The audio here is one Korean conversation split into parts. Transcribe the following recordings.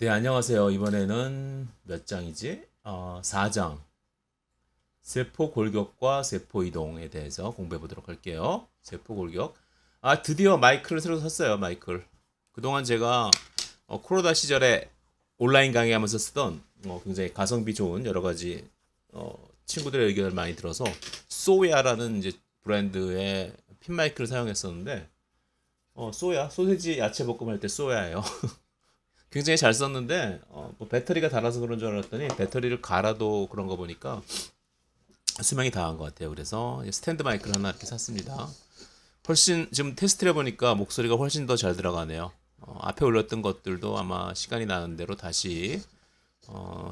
네, 안녕하세요. 이번에는 몇 장이지? 4장. 세포 골격과 세포 이동에 대해서 공부해 보도록 할게요. 세포 골격. 드디어 마이크를 새로 샀어요, 마이크를. 그동안 제가 코로나 시절에 온라인 강의하면서 쓰던 굉장히 가성비 좋은 여러 가지 친구들의 의견을 많이 들어서 소야라는 이제 브랜드의 핀 마이크를 사용했었는데 소야, 소세지 야채 볶음 할 때 소야예요. 굉장히 잘 썼는데 뭐 배터리가 닳아서 그런 줄 알았더니 배터리를 갈아도 그런 거 보니까 수명이 다한 것 같아요. 그래서 스탠드 마이크를 하나 이렇게 샀습니다. 훨씬 지금 테스트를 해보니까 목소리가 훨씬 더 잘 들어가네요. 앞에 올렸던 것들도 아마 시간이 나는 대로 다시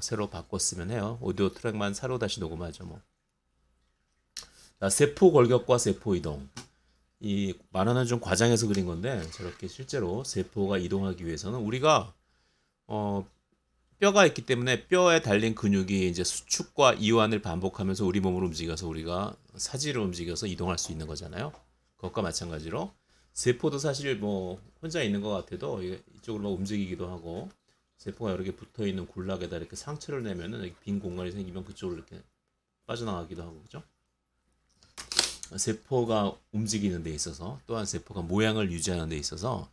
새로 바꿨으면 해요. 오디오 트랙만 새로 다시 녹음하죠. 뭐. 자, 세포 골격과 세포 이동. 이 만화는 좀 과장해서 그린 건데 저렇게 실제로 세포가 이동하기 위해서는 우리가 뼈가 있기 때문에 뼈에 달린 근육이 이제 수축과 이완을 반복하면서 우리 몸을 움직여서 우리가 사지를 움직여서 이동할 수 있는 거잖아요. 그것과 마찬가지로 세포도 사실 뭐 혼자 있는 것 같아도 이쪽으로 막 움직이기도 하고 세포가 여러 개 붙어 있는 군락에다 이렇게 상처를 내면은 빈 공간이 생기면 그쪽으로 이렇게 빠져나가기도 하고 그죠? 세포가 움직이는 데 있어서 또한 세포가 모양을 유지하는 데 있어서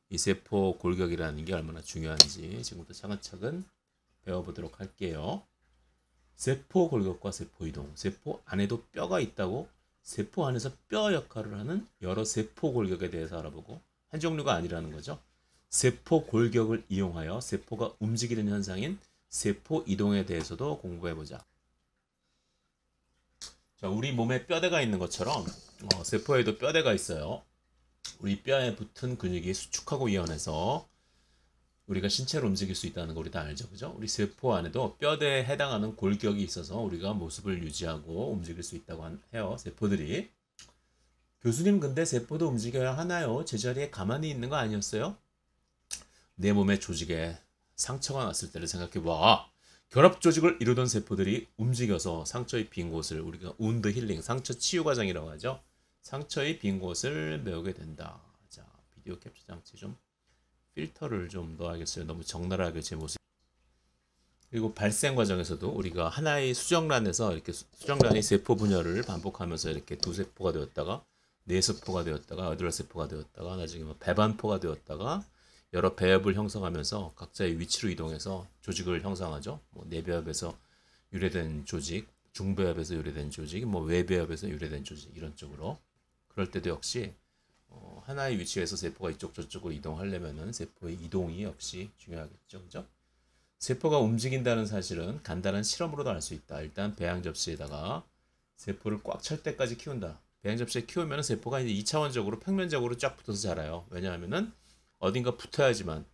이 세포 골격이라는 게 얼마나 중요한지 지금부터 차근차근 배워보도록 할게요. 세포 골격과 세포 이동. 세포 안에도 뼈가 있다고 세포 안에서 뼈 역할을 하는 여러 세포 골격에 대해서 알아보고 한 종류가 아니라는 거죠. 세포 골격을 이용하여 세포가 움직이는 현상인 세포 이동에 대해서도 공부해보자. 자, 우리 몸에 뼈대가 있는 것처럼 세포에도 뼈대가 있어요. 우리 뼈에 붙은 근육이 수축하고 이완해서 우리가 신체를 움직일 수 있다는 거 우리 다 알죠, 그죠? 우리 세포 안에도 뼈대에 해당하는 골격이 있어서 우리가 모습을 유지하고 움직일 수 있다고 해요, 세포들이. 교수님, 근데 세포도 움직여야 하나요? 제자리에 가만히 있는 거 아니었어요? 내 몸의 조직에 상처가 났을 때를 생각해봐. 결합 조직을 이루던 세포들이 움직여서 상처의 빈 곳을 우리가 우운드 힐링, 상처 치유 과정이라고 하죠. 상처의 빈 곳을 메우게 된다. 자, 비디오 캡처 장치 좀 필터를 좀 넣어야겠어요. 너무 적나라하게 제 모습. 그리고 발생 과정에서도 우리가 하나의 수정란에서 이렇게 수정란이 세포 분열을 반복하면서 이렇게 두 세포가 되었다가 네 세포가 되었다가 여덟 세포가 되었다가 나중에 뭐 배반포가 되었다가 여러 배합을 형성하면서 각자의 위치로 이동해서 조직을 형성하죠. 뭐 내배합에서 유래된 조직, 중배합에서 유래된 조직, 뭐 외배합에서 유래된 조직 이런 쪽으로. 그럴 때도 역시 하나의 위치에서 세포가 이쪽 저쪽으로 이동하려면은 세포의 이동이 역시 중요하겠죠, 그죠? 세포가 움직인다는 사실은 간단한 실험으로도 알 수 있다. 일단 배양 접시에다가 세포를 꽉 찰 때까지 키운다. 배양 접시에 키우면 세포가 이제 2차원적으로 평면적으로 쫙 붙어서 자라요. 왜냐하면은 어딘가 붙어야지만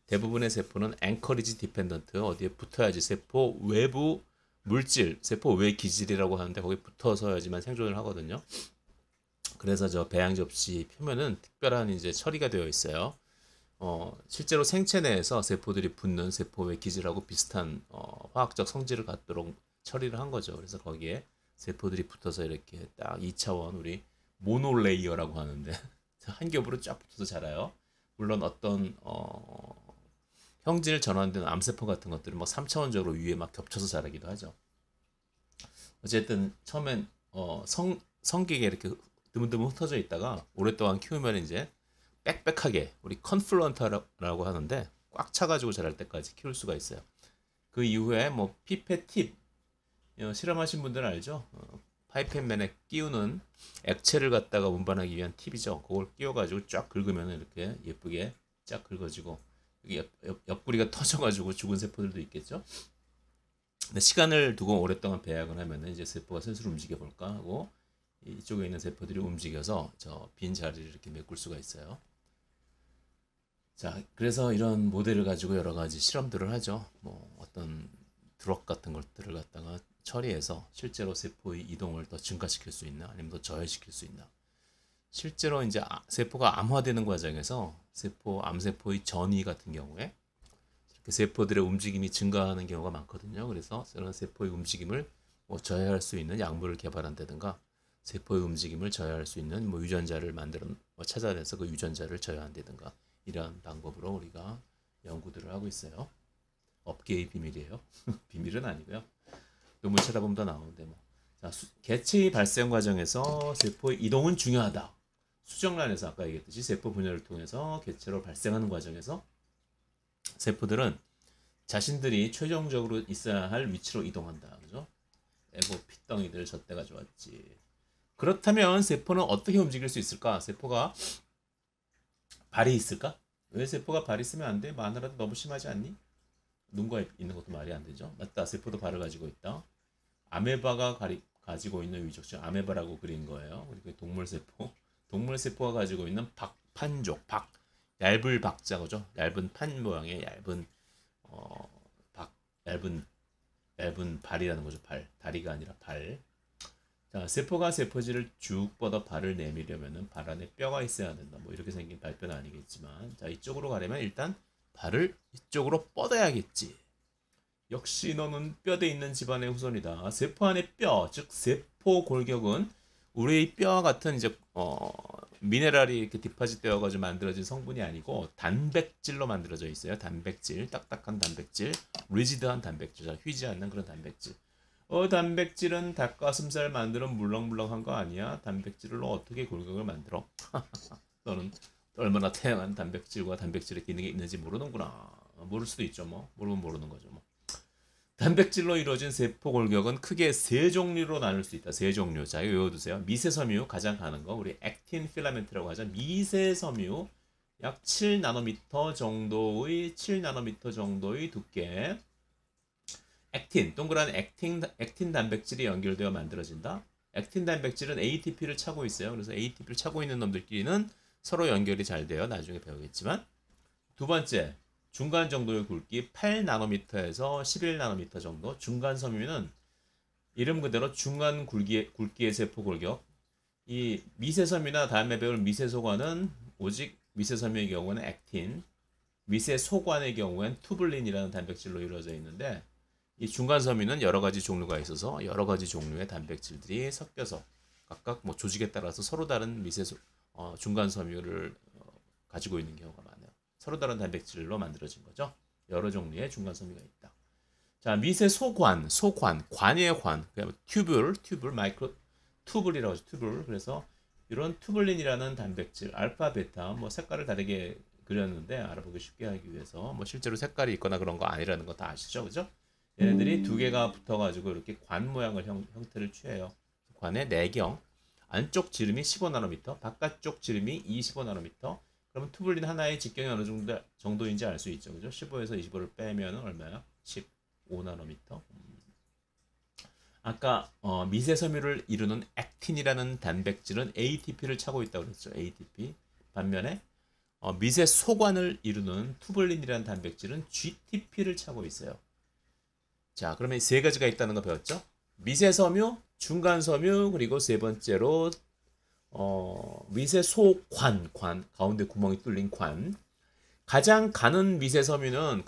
대부분의 세포는 앵커리지 디펜던트 어디에 붙어야지 세포 외부 물질, 세포 외 기질이라고 하는데 거기 붙어서야지만 생존을 하거든요. 그래서 저 배양 접시 표면은 특별한 이제 처리가 되어 있어요. 실제로 생체 내에서 세포들이 붙는 세포의 기질하고 비슷한 화학적 성질을 갖도록 처리를 한 거죠. 그래서 거기에 세포들이 붙어서 이렇게 딱 2차원 우리 모노레이어라고 하는데 한 겹으로 쫙 붙어서 자라요. 물론 어떤 형질 전환된 암세포 같은 것들은 막 3차원적으로 위에 막 겹쳐서 자라기도 하죠. 어쨌든 처음엔 성기게 이렇게 드문드문 흩어져 있다가 오랫동안 키우면 이제 빽빽하게 우리 컨플런터라고 하는데 꽉 차가지고 자랄 때까지 키울 수가 있어요. 그 이후에 뭐 피펫 팁 실험하신 분들은 알죠? 파이펫맨에 끼우는 액체를 갖다가 운반하기 위한 팁이죠. 그걸 끼워가지고 쫙 긁으면 이렇게 예쁘게 쫙 긁어지고 여기 옆구리가 터져가지고 죽은 세포들도 있겠죠. 근데 시간을 두고 오랫동안 배양을 하면 이제 세포가 슬슬 움직여 볼까 하고 이쪽에 있는 세포들이 움직여서 저 빈 자리를 이렇게 메꿀 수가 있어요. 자, 그래서 이런 모델을 가지고 여러 가지 실험들을 하죠. 뭐 어떤 드럭 같은 것들을 갖다가 처리해서 실제로 세포의 이동을 더 증가시킬 수 있나 아니면 더 저해시킬 수 있나. 실제로 이제 세포가 암화되는 과정에서 암세포의 전이 같은 경우에 이렇게 세포들의 움직임이 증가하는 경우가 많거든요. 그래서 이런 세포의 움직임을 뭐 저해할 수 있는 약물을 개발한다든가 세포의 움직임을 저해할 수 있는 뭐 유전자를 찾아내서 그 유전자를 저해한다든가 이런 방법으로 우리가 연구들을 하고 있어요. 업계의 비밀이에요. 비밀은 아니고요. 논문 찾아보면 더 나오는데 뭐. 자, 개체의 발생 과정에서 세포의 이동은 중요하다. 수정란에서 아까 얘기했듯이 세포 분열을 통해서 개체로 발생하는 과정에서 세포들은 자신들이 최종적으로 있어야 할 위치로 이동한다. 그죠? 에고 핏덩이들 젖대가 좋았지. 그렇다면 세포는 어떻게 움직일 수 있을까? 세포가 발이 있을까? 왜 세포가 발이 있으면 안 돼? 마누라도 너무 심하지 않니? 눈과 입 있는 것도 말이 안 되죠. 맞다. 세포도 발을 가지고 있다. 아메바가 가지고 있는 위적지 아메바라고 그린 거예요. 그리고 동물세포. 동물세포가 가지고 있는 박판족, 얇은 박자죠. 얇은 판 모양의 얇은 얇은 발이라는 거죠. 발. 다리가 아니라 발. 자, 세포가 세포질을 쭉 뻗어 발을 내밀려면은 발 안에 뼈가 있어야 된다. 뭐 이렇게 생긴 발뼈는 아니겠지만, 자, 이쪽으로 가려면 일단 발을 이쪽으로 뻗어야겠지. 역시 너는 뼈대 있는 집안의 후손이다. 세포 안의 뼈, 즉 세포 골격은 우리의 뼈와 같은 이제 미네랄이 이렇게 디파짓되어 가지고 만들어진 성분이 아니고 단백질로 만들어져 있어요. 단백질, 딱딱한 단백질, 리지드한 단백질, 휘지 않는 그런 단백질. 단백질은 닭가슴살 만드는 물렁물렁한 거 아니야? 단백질로 어떻게 골격을 만들어? 너는 얼마나 다양한 단백질과 단백질의 기능이 있는지 모르는구나. 모를 수도 있죠. 뭐 모르면 모르는 거죠. 뭐. 단백질로 이루어진 세포 골격은 크게 세 종류로 나눌 수 있다. 세 종류. 자, 이거 외워두세요. 미세섬유 가장 가는 거. 우리 액틴 필라멘트라고 하죠. 미세섬유 약 7나노미터 정도의 두께. 액틴, 동그란 액틴 단백질이 연결되어 만들어진다. 액틴 단백질은 ATP를 차고 있어요. 그래서 ATP를 차고 있는 놈들끼리는 서로 연결이 잘 돼요. 나중에 배우겠지만. 두 번째, 중간 정도의 굵기 8나노미터에서 11나노미터 정도. 중간 섬유는 이름 그대로 중간 굵기의 세포 골격. 이 미세섬유나 다음에 배울 미세소관은 오직 미세섬유의 경우는 액틴, 미세소관의 경우엔 투블린이라는 단백질로 이루어져 있는데, 이 중간 섬유는 여러 가지 종류가 있어서 여러 가지 종류의 단백질들이 섞여서 각각 뭐 조직에 따라서 서로 다른 중간 섬유를 가지고 있는 경우가 많아요. 서로 다른 단백질로 만들어진 거죠. 여러 종류의 중간 섬유가 있다. 자, 미세소관, 관이에요, 관. 튜블, 마이크로 튜블이라고 하죠. 튜블. 그래서 이런 투블린이라는 단백질, 알파, 베타, 뭐 색깔을 다르게 그렸는데 알아보기 쉽게 하기 위해서 뭐 실제로 색깔이 있거나 그런 거 아니라는 거 다 아시죠, 그죠? 얘네들이 두 개가 붙어가지고 이렇게 관 모양을 형태를 취해요. 관의 내경, 안쪽 지름이 15나노미터, 바깥쪽 지름이 25나노미터. 그러면 투블린 하나의 직경이 어느 정도인지 알 수 있죠, 그죠? 15에서 25를 빼면 얼마야? 15나노미터. 아까 미세섬유를 이루는 액틴이라는 단백질은 ATP를 차고 있다고 그랬죠. ATP. 반면에 미세소관을 이루는 투블린이라는 단백질은 GTP를 차고 있어요. 자, 그러면 세 가지가 있다는 거 배웠죠? 미세섬유, 중간섬유, 그리고 세 번째로 미세소관, 가운데 구멍이 뚫린 관. 가장 가는 미세섬유는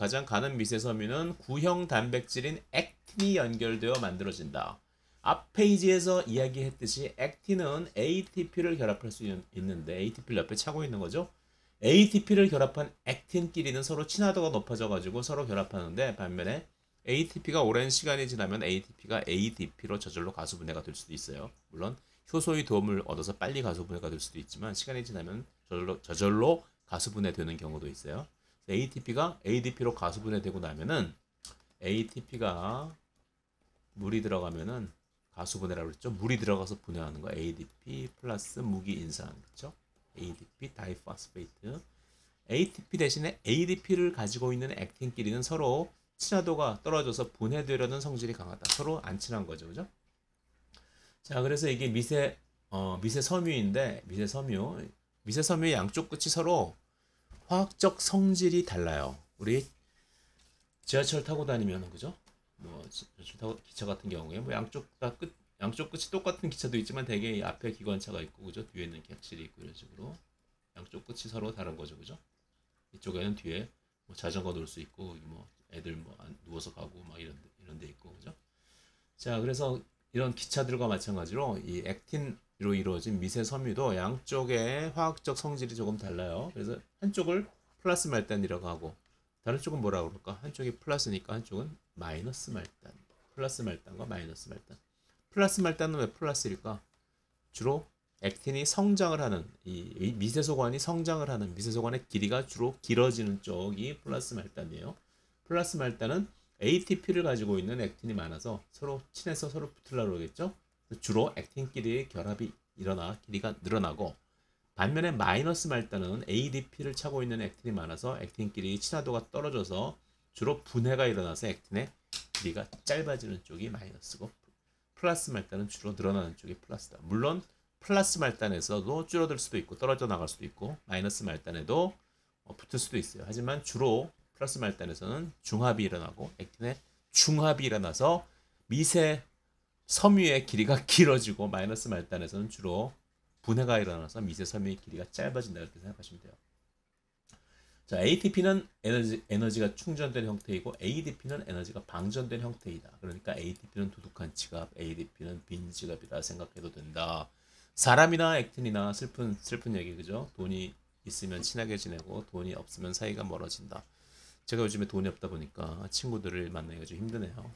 구형 단백질인 액틴이 연결되어 만들어진다. 앞 페이지에서 이야기했듯이 액틴은 ATP를 결합할 수 있는데 ATP를 옆에 차고 있는 거죠. ATP를 결합한 액틴끼리는 서로 친화도가 높아져 가지고 서로 결합하는데, 반면에 ATP가 오랜 시간이 지나면 ATP가 ADP로 저절로 가수분해가 될 수도 있어요. 물론 효소의 도움을 얻어서 빨리 가수분해가 될 수도 있지만 시간이 지나면 저절로 가수분해되는 경우도 있어요. ATP가 ADP로 가수분해되고 나면은 ATP가 물이 들어가면은 가수분해라고 그랬죠. 물이 들어가서 분해하는 거. ADP 플러스 무기인산, 그렇죠? ADP 다이포스페이트. ATP 대신에 ADP를 가지고 있는 액틴끼리는 서로 친화도가 떨어져서 분해되려는 성질이 강하다. 서로 안 친한 거죠, 그죠? 자, 그래서 이게 미세섬유인데, 미세섬유의 양쪽 끝이 서로 화학적 성질이 달라요. 우리 지하철 타고 다니면, 그죠? 뭐 지하철 타고 기차 같은 경우에 뭐 양쪽 끝이 똑같은 기차도 있지만 대개 앞에 기관차가 있고, 그죠? 뒤에는 객실이 있고 이런 식으로 양쪽 끝이 서로 다른 거죠, 그죠? 이쪽에는 뒤에 뭐 자전거 놓을 수 있고, 뭐 애들 뭐 누워서 가고 막 이런 데 있고, 그죠? 자, 그래서 이런 기차들과 마찬가지로 이 액틴으로 이루어진 미세섬유도 양쪽의 화학적 성질이 조금 달라요. 그래서 한쪽을 플러스 말단이라고 하고 다른 쪽은 뭐라 그럴까? 한쪽이 플러스니까 한쪽은 마이너스 말단. 플러스 말단과 마이너스 말단. 플러스 말단은 왜 플러스일까? 주로 액틴이 성장을 하는 이 미세소관이 성장을 하는 미세소관의 길이가 주로 길어지는 쪽이 플러스 말단이에요. 플러스 말단은 ATP를 가지고 있는 액틴이 많아서 서로 친해서 서로 붙으려고 그러겠죠. 주로 액틴끼리의 결합이 일어나 길이가 늘어나고, 반면에 마이너스 말단은 ADP를 차고 있는 액틴이 많아서 액틴끼리 친화도가 떨어져서 주로 분해가 일어나서 액틴의 길이가 짧아지는 쪽이 마이너스고, 플러스 말단은 주로 늘어나는 쪽이 플러스다. 물론 플러스 말단에서도 줄어들 수도 있고 떨어져 나갈 수도 있고 마이너스 말단에도 붙을 수도 있어요. 하지만 주로 플러스 말단에서는 중합이 일어나고 액틴의 중합이 일어나서 미세 섬유의 길이가 길어지고, 마이너스 말단에서는 주로 분해가 일어나서 미세 섬유의 길이가 짧아진다, 이렇게 생각하시면 돼요. 자, ATP는 에너지가 충전된 형태이고 ADP는 에너지가 방전된 형태이다. 그러니까 ATP는 두둑한 지갑, ADP는 빈 지갑이다 생각해도 된다. 사람이나 액틴이나 슬픈 얘기, 그죠? 돈이 있으면 친하게 지내고 돈이 없으면 사이가 멀어진다. 제가 요즘에 돈이 없다 보니까 친구들을 만나기가 좀 힘드네요.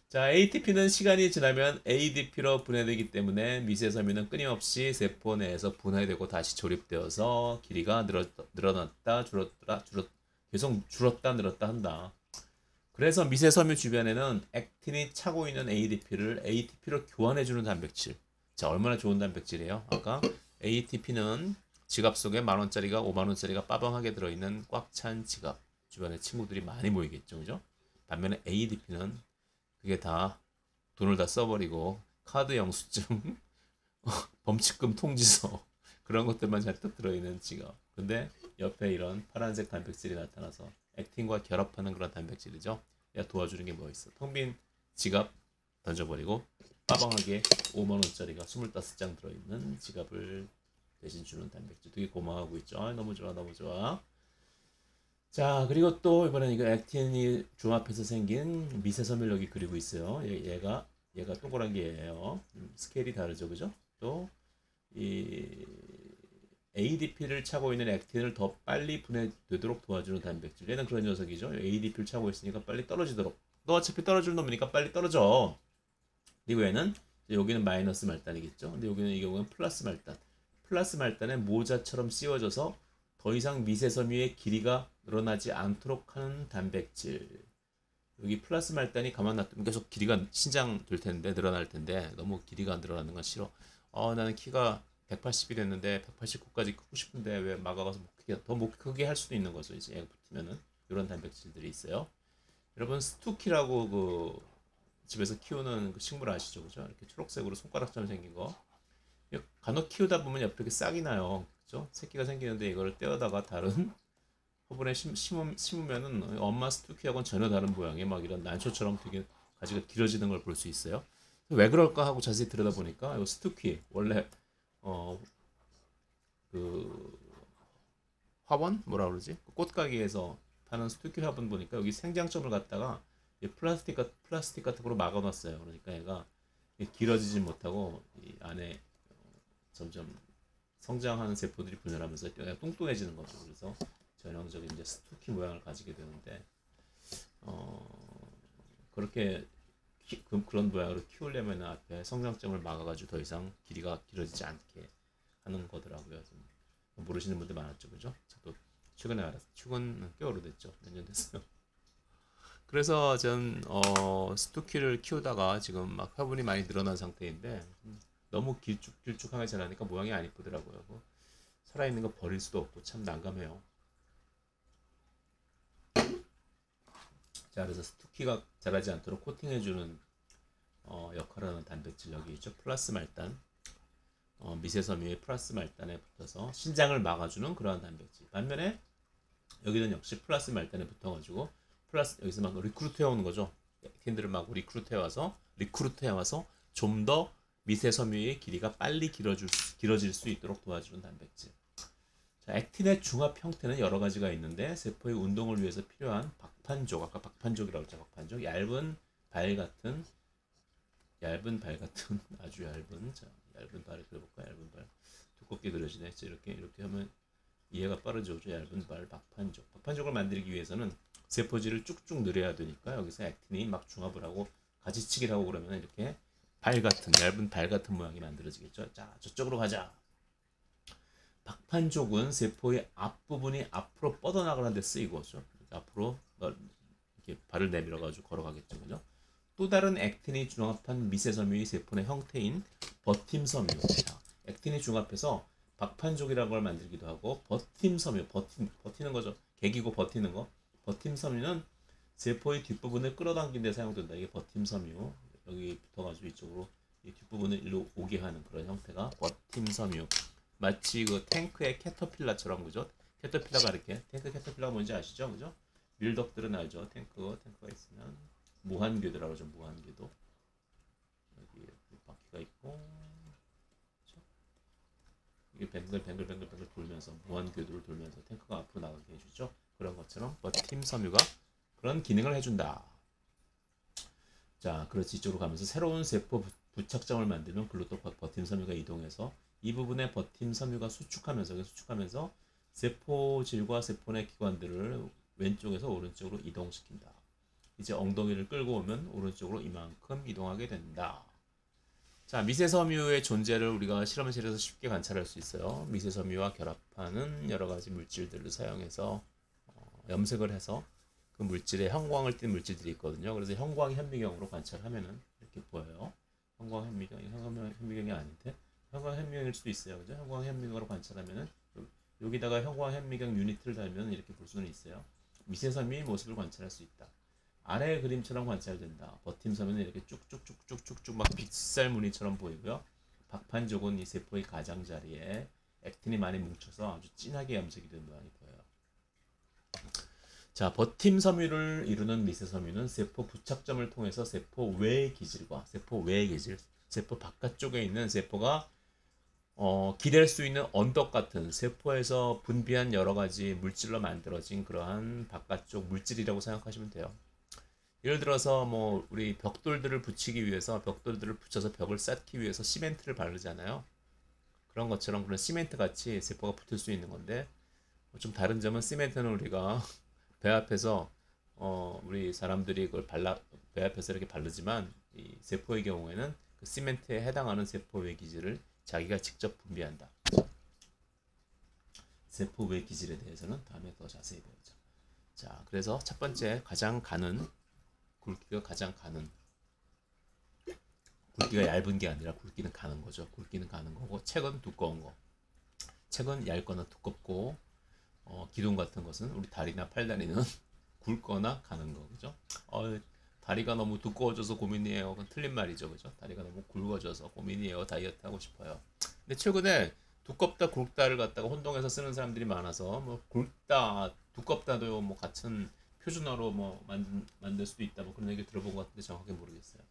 자, ATP는 시간이 지나면 ADP로 분해되기 때문에 미세섬유는 끊임없이 세포 내에서 분해되고 다시 조립되어서 길이가 늘어났다 줄었다 계속 줄었다 늘었다 한다. 그래서 미세섬유 주변에는 액틴이 차고 있는 ADP를 ATP로 교환해주는 단백질. 자, 얼마나 좋은 단백질이에요? 아까 ATP는 지갑 속에 10,000원짜리가 50,000원짜리가 빠방하게 들어있는 꽉 찬 지갑. 주변에 친구들이 많이 모이겠죠, 그죠? 반면에 ADP는 그게 다 돈을 다 써버리고 카드 영수증, 범칙금 통지서 그런 것들만 잔뜩 들어있는 지갑. 근데 옆에 이런 파란색 단백질이 나타나서 액틴과 결합하는 그런 단백질이죠. 야, 도와주는 게 뭐 있어? 텅 빈 지갑 던져버리고 빠방하게 50,000원짜리가 25장 들어있는 지갑을 대신 주는 단백질. 되게 고마워하고 있죠. 아, 너무 좋아, 너무 좋아. 자, 그리고 또 이번엔 이거 액틴이 중합해서 생긴 미세섬유를 여기 그리고 있어요. 얘가 동그란 게예요. 스케일이 다르죠, 그죠? 또 이 ADP를 차고 있는 액틴을 더 빨리 분해되도록 도와주는 단백질. 얘는 그런 녀석이죠. ADP를 차고 있으니까 빨리 떨어지도록. 너 어차피 떨어질 놈이니까 빨리 떨어져. 그리고 얘는 여기는 마이너스 말단이겠죠. 근데 여기는 이 경우는 플러스 말단. 플러스 말단에 모자처럼 씌워져서 더 이상 미세섬유의 길이가 늘어나지 않도록 하는 단백질. 여기 플러스 말단이 가만 놔두면 계속 길이가 신장될 텐데, 늘어날 텐데 너무 길이가 늘어나는 건 싫어. 나는 키가 180이 됐는데 189까지 크고 싶은데 왜 막아가서 더 못 크게 할 수도 있는 거죠. 이제 애가 붙으면은 이런 단백질들이 있어요. 여러분 스투키라고 그 집에서 키우는 그 식물 아시죠, 그죠? 이렇게 초록색으로 손가락처럼 생긴 거. 간혹 키우다 보면 옆에 이렇게 싹이 나요, 그죠? 새끼가 생기는데 이거를 떼어다가 다른 화분에 심으면은 엄마 스투키하고는 전혀 다른 모양의 막 이런 난초처럼 되게 가지가 길어지는 걸 볼 수 있어요. 왜 그럴까 하고 자세히 들여다보니까 이 스투키 원래 그 화분 뭐라 그러지? 꽃가게에서 파는 스투키 화분 보니까 여기 생장점을 갖다가 플라스틱 같은 거로 막아놨어요. 그러니까 얘가 길어지지 못하고 이 안에 점점 성장하는 세포들이 분열하면서 얘가 뚱뚱해지는 거죠. 그래서 전형적인 이제 스투키 모양을 가지게 되는데 그렇게 그런 모양으로 키우려면 앞에 성장점을 막아가지고 더 이상 길이가 길어지지 않게 하는 거더라고요. 좀 모르시는 분들 많았죠, 그죠? 저도 최근에 알았어요. 최근 꽤 오래됐죠. 몇 년 됐어요. 그래서 전 스투키를 키우다가 지금 막 화분이 많이 늘어난 상태인데 너무 길쭉하게 자라니까 모양이 안 이쁘더라고요. 살아있는 거 버릴 수도 없고 참 난감해요. 자, 그래서 스투키가 자라지 않도록 코팅해주는 역할을 하는 단백질 여기 있죠. 플러스 말단. 미세섬유의 플러스 말단에 붙어서 신장을 막아주는 그러한 단백질. 반면에 여기는 역시 플러스 말단에 붙어가지고 여기서 막 리크루트해 오는 거죠. 액틴들을 막 리크루트해 와서 좀 더 미세섬유의 길이가 빨리 길어질 수 있도록 도와주는 단백질. 자, 액틴의 중합 형태는 여러 가지가 있는데 세포의 운동을 위해서 필요한 박판족, 아까 박판족이라고 했죠. 박판족, 얇은 발 같은 아주 얇은, 자, 얇은 발을 그려볼까? 얇은 발 두껍게 그려지네. 이렇게 하면 이해가 빠르죠. 얇은 발 박판족. 박판족을 만들기 위해서는 세포질을 쭉쭉 늘려야 되니까 여기서 액틴이 막 중합을 하고 가지치기를 하고 그러면 이렇게 발 같은 얇은 발 같은 모양이 만들어지겠죠. 자, 저쪽으로 가자. 박판족은 세포의 앞부분이 앞으로 뻗어나가는 데 쓰이고죠. 앞으로 이렇게 발을 내밀어 가지고 걸어가겠죠. 그죠? 또 다른 액틴이 중합한 미세섬유의 세포 의 형태인 버팀섬유. 자, 액틴이 중합해서 박판족이라는 걸 만들기도 하고 버팀섬유, 버티는 거죠. 개기고 버티는 거. 버팀섬유는 세포의 뒷부분을 끌어당기는 데 사용된다. 이게 버팀섬유. 여기 붙어가지고 이쪽으로 이 뒷부분을 일로 오게 하는 그런 형태가 버팀섬유. 마치 그 탱크의 캐터필라처럼 그죠? 캐터필라가 이렇게 캐터필라가 뭔지 아시죠? 그죠? 밀덕들은 알죠? 탱크가 있으면 무한궤도라고 하죠. 무한궤도. 여기 바퀴가 있고 그렇죠? 이게 뱅글 돌면서 무한궤도를 돌면서 탱크가 앞으로 나가게 해주죠. 그런 것처럼 버팀 섬유가 그런 기능을 해준다. 자, 그렇지. 이쪽으로 가면서 새로운 세포 부착점을 만들면 글로 또 버팀 섬유가 이동해서 이 부분에 버팀 섬유가 수축하면서 세포질과 세포 내 기관들을 왼쪽에서 오른쪽으로 이동시킨다. 이제 엉덩이를 끌고 오면 오른쪽으로 이만큼 이동하게 된다. 자, 미세섬유의 존재를 우리가 실험실에서 쉽게 관찰할 수 있어요. 미세섬유와 결합하는 여러 가지 물질들을 사용해서 염색을 해서 그 물질에 형광을 띤 물질들이 있거든요. 그래서 형광 현미경으로 관찰하면은 이렇게 보여요. 형광 현미경이 아닌데 형광 현미경일 수도 있어요. 그죠? 형광 현미경으로 관찰하면은 여기다가 형광 현미경 유니트를 달면 이렇게 볼 수는 있어요. 미세섬유의 모습을 관찰할 수 있다. 아래 그림처럼 관찰된다. 버팀섬유는 이렇게 쭉쭉쭉쭉쭉쭉 막 빗살 무늬처럼 보이고요. 박판족은 이 세포의 가장자리에 액틴이 많이 뭉쳐서 아주 진하게 염색이 된 모양이 보여요. 자, 버팀섬유를 이루는 미세섬유는 세포 부착점을 통해서 세포 외의 기질과 세포 바깥쪽에 있는 세포가 기댈 수 있는 언덕 같은 세포에서 분비한 여러 가지 물질로 만들어진 그러한 바깥쪽 물질이라고 생각하시면 돼요. 예를 들어서 뭐 우리 벽돌들을 붙이기 위해서 벽돌들을 붙여서 벽을 쌓기 위해서 시멘트를 바르잖아요. 그런 것처럼 그런 시멘트 같이 세포가 붙을 수 있는 건데 좀 다른 점은 시멘트는 우리가 배 앞에서 우리 사람들이 그걸 배 앞에서 이렇게 바르지만 이 세포의 경우에는 그 시멘트에 해당하는 세포 외 기질을 자기가 직접 분비한다. 세포 외 기질에 대해서는 다음에 더 자세히 배우자. 자, 그래서 첫 번째 굵기가 가장 가는 굵기가 얇은 게 아니라 굵기는 가는 거죠. 굵기는 가는 거고 책은 두꺼운 거. 책은 얇거나 두껍고 기둥 같은 것은 우리 다리나 팔다리는 굵거나 가는 거 그죠? 다리가 너무 두꺼워져서 고민이에요. 그건 틀린 말이죠. 그죠? 다리가 너무 굵어져서 고민이에요. 다이어트 하고 싶어요. 근데 최근에 두껍다 굵다를 갖다가 혼동해서 쓰는 사람들이 많아서 뭐 굵다 두껍다도 뭐 같은 표준어로 뭐 만들 수도 있다 뭐 그런 얘기 들어본 것 같은데 정확히 모르겠어요.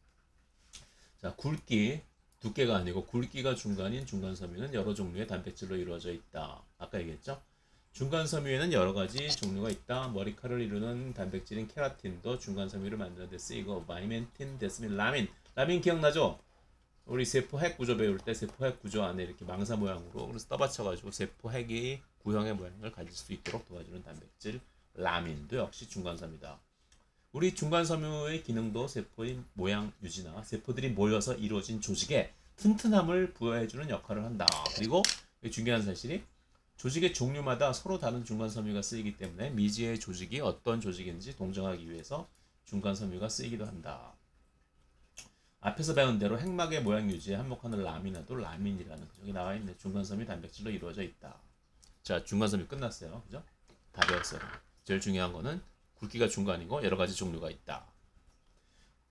자, 굵기 두께가 아니고 굵기가 중간인 중간섬유는 여러 종류의 단백질로 이루어져 있다. 아까 얘기했죠? 중간섬유에는 여러 가지 종류가 있다. 머리카락을 이루는 단백질인 케라틴도 중간섬유를 만드는 데 쓰이고 바이멘틴, 데스민, 라민 기억나죠? 우리 세포 핵 구조 배울 때 세포 핵 구조 안에 이렇게 망사 모양으로 그래서 떠받쳐가지고 세포 핵이 구형의 모양을 가질 수 있도록 도와주는 단백질 라민도 역시 중간섬유다. 우리 중간섬유의 기능도 세포의 모양 유지나 세포들이 모여서 이루어진 조직에 튼튼함을 부여해주는 역할을 한다. 그리고 중요한 사실이 조직의 종류마다 서로 다른 중간섬유가 쓰이기 때문에 미지의 조직이 어떤 조직인지 동정하기 위해서 중간섬유가 쓰이기도 한다. 앞에서 배운 대로 핵막의 모양 유지에 한몫하는 라민화도 라민이라는 여기 나와 있는 중간섬유 단백질로 이루어져 있다. 자, 중간섬유 끝났어요. 그죠? 다 배웠어요. 제일 중요한 거는 굵기가 중간이고 여러 가지 종류가 있다.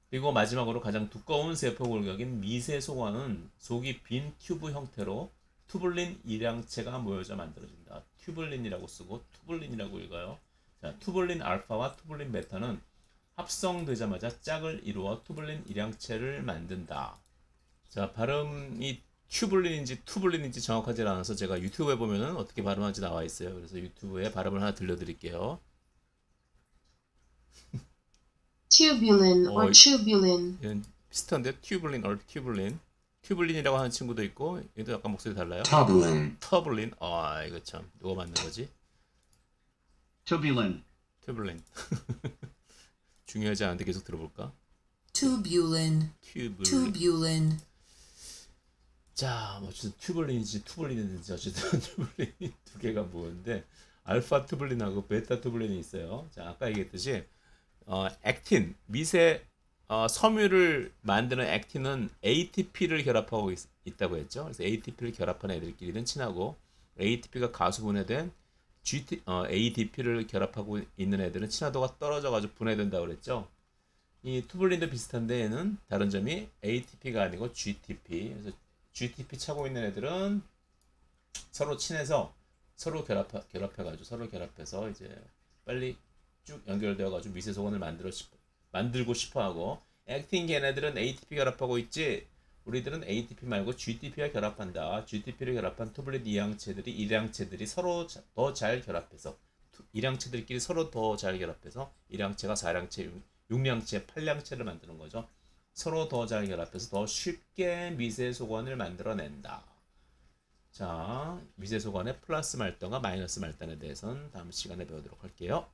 그리고 마지막으로 가장 두꺼운 세포 골격인 미세소관은 속이 빈 튜브 형태로 투블린 일양체가 모여져 만들어진다. 튜블린이라고 쓰고 투블린이라고 읽어요. 자, 투블린 알파와 투블린 베타는 합성되자마자 짝을 이루어 투블린 일양체를 만든다. 자, 발음이 튜블린인지 투블린인지 정확하지 않아서 제가 유튜브에 보면은 어떻게 발음하는지 나와 있어요. 그래서 유튜브에 발음을 하나 들려드릴게요. Tubulin or tubulin. 이건 비슷한데 튜블린 or 튜블린. 튜블린이라고 하는 친구도 있고, 얘도 약간 목소리 달라요. Turbulent. 터블린. 아, 이거 참 누가 맞는 거지? turbulent, 튜블린. 중요하지 않은데 계속 들어볼까? tubulin, 튜블린. tubulin, 자, 어쨌든 튜블린인지 투블린인지 어쨌든 튜블린이 두 개가 뭐인데 알파 튜블린하고 베타 튜블린이 있어요. 자, 아까 얘기했듯이 액틴 미세 섬유를 만드는 액틴은 ATP를 결합하고 있다고 했죠. 그래서 ATP를 결합한 애들끼리는 친하고 ATP가 가수 분해된 ADP를 결합하고 있는 애들은 친화도가 떨어져가지고 분해된다고 그랬죠. 이 투블린도 비슷한데 얘는 다른 점이 ATP가 아니고 GTP. 그래서 GTP 차고 있는 애들은 서로 친해서 서로 결합해가지고 서로 결합해서 이제 빨리 쭉 연결되어가지고 미세 소금을 만들고 싶어하고 액틴 걔네들은 ATP 결합하고 있지 우리들은 ATP 말고 GTP와 결합한다. GTP를 결합한 투블린 일양체들이 서로 더 잘 결합해서 일양체들끼리 서로 더 잘 결합해서 일양체가 4량체, 6량체, 8량체를 만드는 거죠. 서로 더 잘 결합해서 더 쉽게 미세 소관을 만들어낸다. 자, 미세 소관의 플러스 말단과 마이너스 말단에 대해서는 다음 시간에 배우도록 할게요.